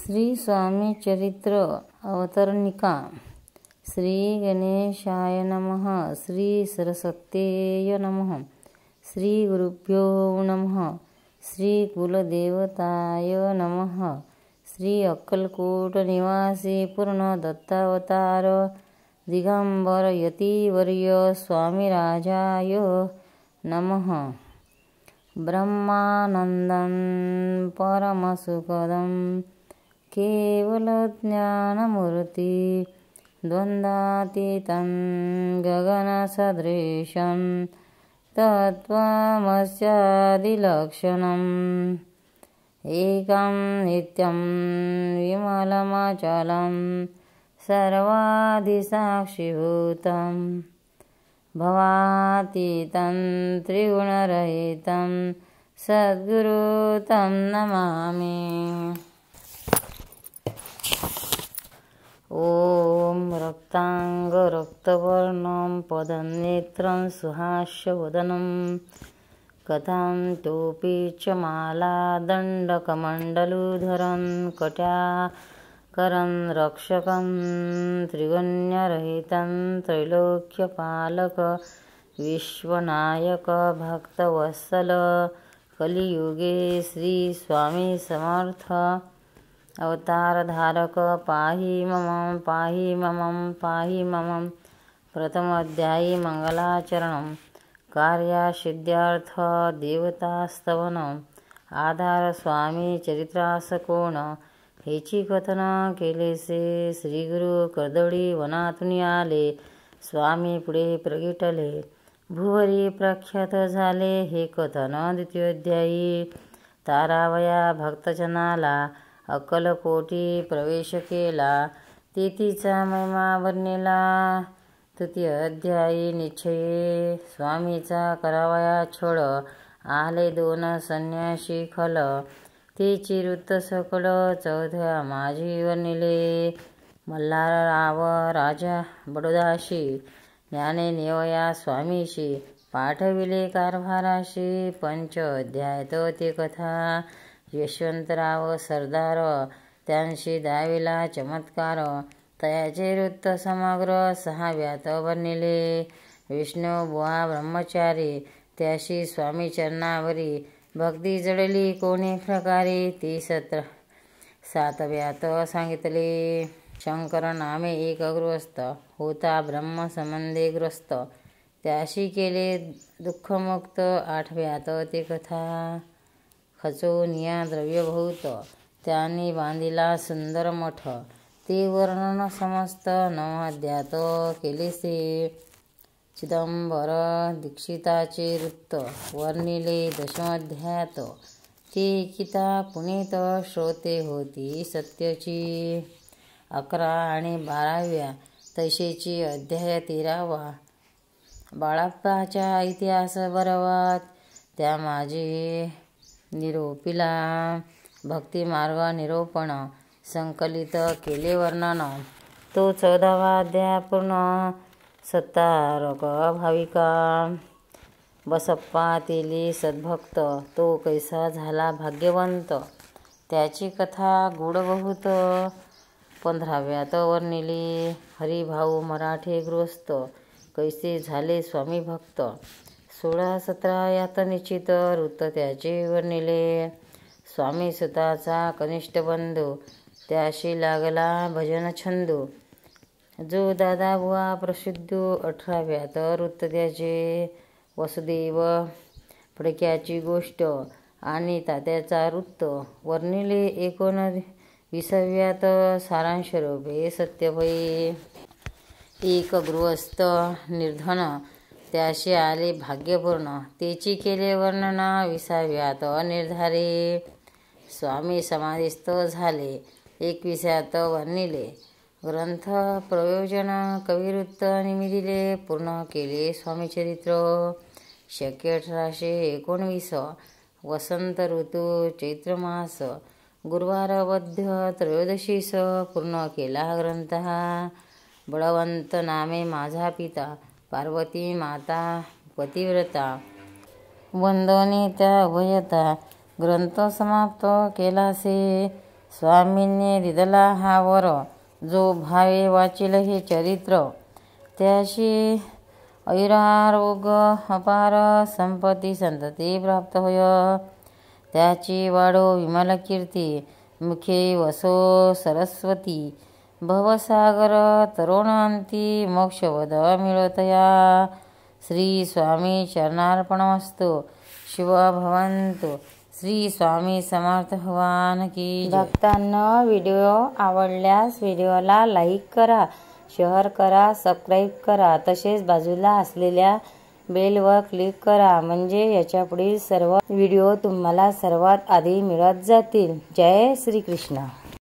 श्री स्वामी चरित्र अवतरणिका. श्री गणेशाय नमः. श्री सरस्वत्यय नमः. श्री गुरुभ्यो नमः. श्री कुलदेवताय नमः. श्री अक्कलकोट निवासी पूर्ण दत्तावतार दिगंबर यतिवर्य स्वामीराजाय नमः. ब्रह्मानन्दं परमसुखदं केवलज्ञानमूर्ति द्वन्द्वातीतं गगनसदृशं तत्त्वमस्यादिलक्षणम् एकं नित्यं विमलमचलं सर्वादिसाक्षिभूतं भवातीतं त्रिगुणरहितं सद्गुरु तं नमामि. ॐ रक्ताङ्गरक्तवर्णं पदनेत्रं सुहास्यवदनं कथं तोपि च मालादण्डकमण्डलुधरं कट्याकरं रक्षकं त्रिगुण्यरहितं त्रैलोक्यपालक विश्वनायक भक्तवत्सल कलियुगे श्री स्वामी समर्थ अवतारधारक पाहि मम पाहि मम पाहि मम. प्रथमाध्यायी मंगलाचरणं. कार्यासिद्ध्यार्थ देवतास्तवन. आधार स्वामी चरित्रासकोण. हेची कथन केलेसे. श्रीगुरु कर्दळी वनातून आले. स्वामी पुढे प्रगटले. भुवरी प्रख्यात झाले हे कथन. द्वितीयोध्यायी. तारावया भक्तजनाला अक्कलकोटी प्रवेश केला. तेथीचा महिमा वर्णिला. तृतीय अध्यायी. निश्चये स्वामीचा करावया छळ. आले दोन संन्यासी खल. तेची वृत्त सकळ. चौथ्या माझी वर्णिले. मल्हारराव राजा बडोदाशी ज्ञाने नेवया स्वामीशी पाठविले कारभाराशी. पंच अध्याय. ते कथा. यशवंतराव सरदार त्यांशी दाविला चमत्कार. तयाचे वृत्त समग्र. सहाव्यात वर्णिले. विष्णुबुवा ब्रह्मचारी त्याशी स्वामी चरणावरी भक्ती जडली कोणी प्रकारे. ती सातव्यात सांगितले. शंकर नामे एक गृहस्थ होता ब्रह्मसंबंधे ग्रस्त. त्याशी केले दुःखमुक्त. आठव्यात ते कथा. खचोनिया द्रव्यभूत त्यांनी बांधिला सुंदर मठ. ते वर्णन समस्त. नवद्यात केलेसे. चिदंबर दीक्षिताचे वृत्त वर्णिले. दशमोध्यायात ते किता पुनीत श्रोते होती सत्यची. 11 आणि 12व्या तैशेची अध्याय 13वा. बाळप्पाचा इतिहास बरवात त्या माझी निरोपिला. भक्तिमार्ग निरूपण संकलित केले वर्णन. तो 14वा अध्याय पूर्ण. सत्तारक भाविका बसप्पा तेली सद्भक्त. तो कैसा झाला भाग्यवंत त्याची कथा गूढ बहुत. 15व्यात वर्णिली. हरिभाऊ मराठे गृहस्थ कैसे झाले स्वामी भक्त. 16-17 यात निश्चित वृत्त त्याचे वर्णिले. स्वामी सुताचा कनिष्ठ बंधू त्याशी लागला भजन छंदू. जो दादा बुवा प्रसिद्ध. 18व्यात वृत्त त्याचे. वसुदेव फडक्याची गोष्ट आणि तात्याचा वृत्त वर्णिले. 19व्यात सारांशरूपे सत्यभयी. एक गृहस्थ निर्धन त्याशी आले भाग्यपूर्ण. तेची केले वर्णन. 20व्यात निर्धारे. स्वामी समाधिस्थ झाले. 21व्यात वर्णिले. ग्रंथ प्रयोजन कविवृत्त निमिदिले. पूर्ण केले स्वामीचरित्र. शके 1819. वसंत ऋतू चैत्रमास. गुरुवार वद्य त्रयोदशीस पूर्ण केला ग्रंथ. बळवंत नामे माझा पिता. पार्वती माता पतिव्रता. वंदने त्या उभयता. ग्रंथ समाप्त केलासे. स्वामींनी दिदला हा वर, जो भावे वाचिल हे चरित्र, त्याशी ऐरारोग अपार संपत्ती संतती प्राप्त होय। त्याची वाढो विमल कीर्ती, मुखे वसो सरस्वती, भवसागर तरुणांती मोक्षवद मिळतया। श्री स्वामी चरणार्पणमस्तु। शिव भवन्तु। श्री स्वामी समर्थ भगवान की जय। भक्तांनो, व्हिडिओ आवडल्यास व्हिडिओला लाईक करा, शेअर करा, सबस्क्राईब करा, तसेच बाजूला असलेल्या बेलवर क्लिक करा, म्हणजे याच्या पुढील सर्व व्हिडिओ तुम्हाला सर्वात आधी मिळत जातील। जय श्री कृष्ण।